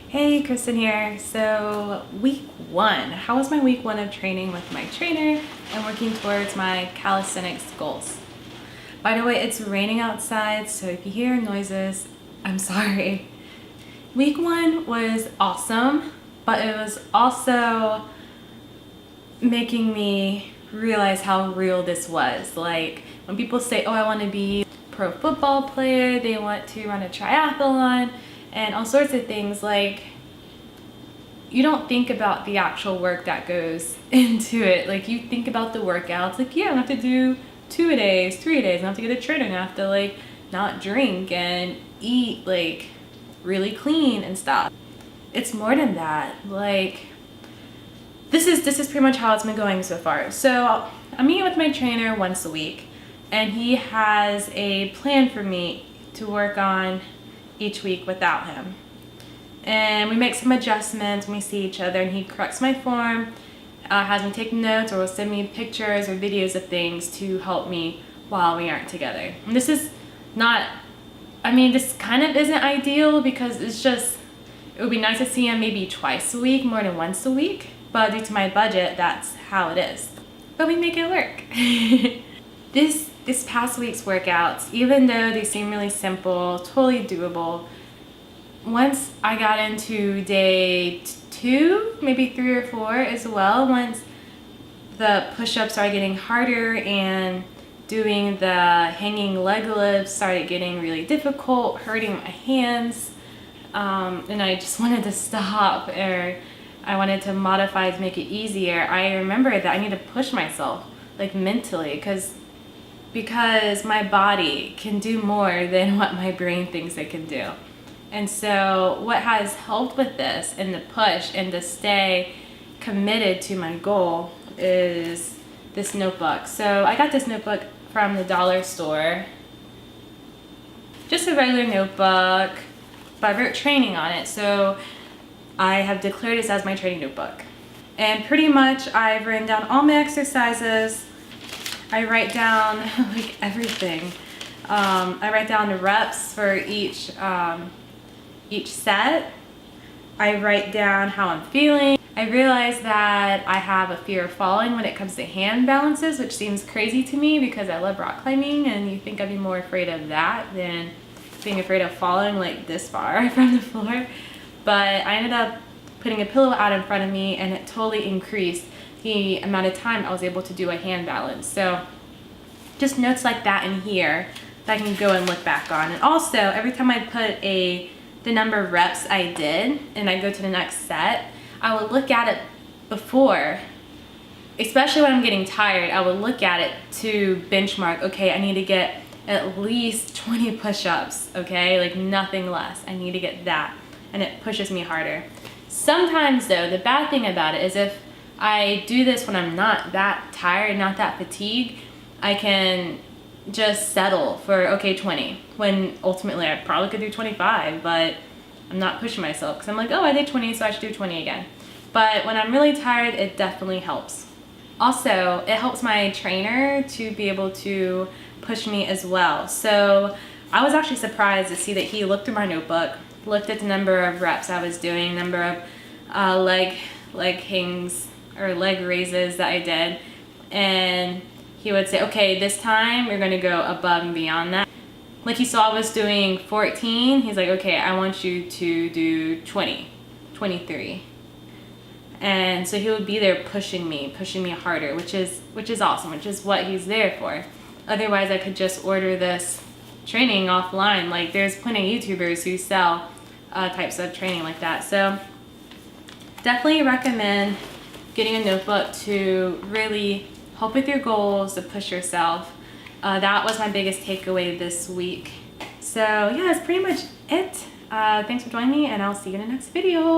Hey, Kristen here. So week one, how was my week one of training with my trainer and working towards my calisthenics goals? By the way, it's raining outside, so if you hear noises, I'm sorry. Week one was awesome, but it was also making me realize how real this was. Like when people say, oh, I want to be a pro football player, they want to run a triathlon, and all sorts of things, like you don't think about the actual work that goes into it. Like you think about the workouts, like yeah, I have to do 2 days, 3 days, I have to get a trainer, I have to like not drink and eat like really clean and stuff. It's more than that. Like this is pretty much how it's been going so far. So I'm meeting with my trainer once a week, and he has a plan for me to work on each week without him. And we make some adjustments when we see each other, and he corrects my form, has me take notes, or will send me pictures or videos of things to help me while we aren't together. And this is not, I mean, this kind of isn't ideal because it's just, it would be nice to see him maybe twice a week, more than once a week, but due to my budget, that's how it is. But we make it work. This past week's workouts, even though they seem really simple, totally doable, once I got into day 2, maybe 3 or 4 as well, once the push-ups started getting harder and doing the hanging leg lifts started getting really difficult, hurting my hands, and I just wanted to stop, or I wanted to modify to make it easier. I remember that I need to push myself, like mentally, because my body can do more than what my brain thinks it can do. And so what has helped with this and the push and to stay committed to my goal is this notebook. So I got this notebook from the dollar store, just a regular notebook, but I wrote training on it. So I have declared this as my training notebook. And pretty much I've written down all my exercises. I write down like everything. I write down the reps for each set. I write down how I'm feeling. I realize that I have a fear of falling when it comes to hand balances, which seems crazy to me because I love rock climbing, and you think I'd be more afraid of that than being afraid of falling like this far from the floor. But I ended up putting a pillow out in front of me, and it totally increased the amount of time I was able to do a hand balance. So just notes like that in here that I can go and look back on. And also every time I put the number of reps I did and I go to the next set, I would look at it before, especially when I'm getting tired, I would look at it to benchmark, okay, I need to get at least 20 push-ups, okay, like nothing less. I need to get that, and it pushes me harder. Sometimes though, the bad thing about it is if I do this when I'm not that tired, not that fatigued, I can just settle for, okay, 20, when ultimately I probably could do 25, but I'm not pushing myself because I'm like, oh, I did 20, so I should do 20 again. But when I'm really tired, it definitely helps. Also, it helps my trainer to be able to push me as well. So I was actually surprised to see that he looked through my notebook, looked at the number of reps I was doing, number of leg hangs or leg raises that I did, and he would say, okay, this time you're gonna go above and beyond that. Like he saw I was doing 14, he's like, okay, I want you to do 20, 23. And so he would be there pushing me harder, which is awesome, which is what he's there for. Otherwise I could just order this training offline. Like there's plenty of YouTubers who sell types of training like that. So definitely recommend getting a notebook to really help with your goals, to push yourself. That was my biggest takeaway this week. So yeah, that's pretty much it. Thanks for joining me, and I'll see you in the next video.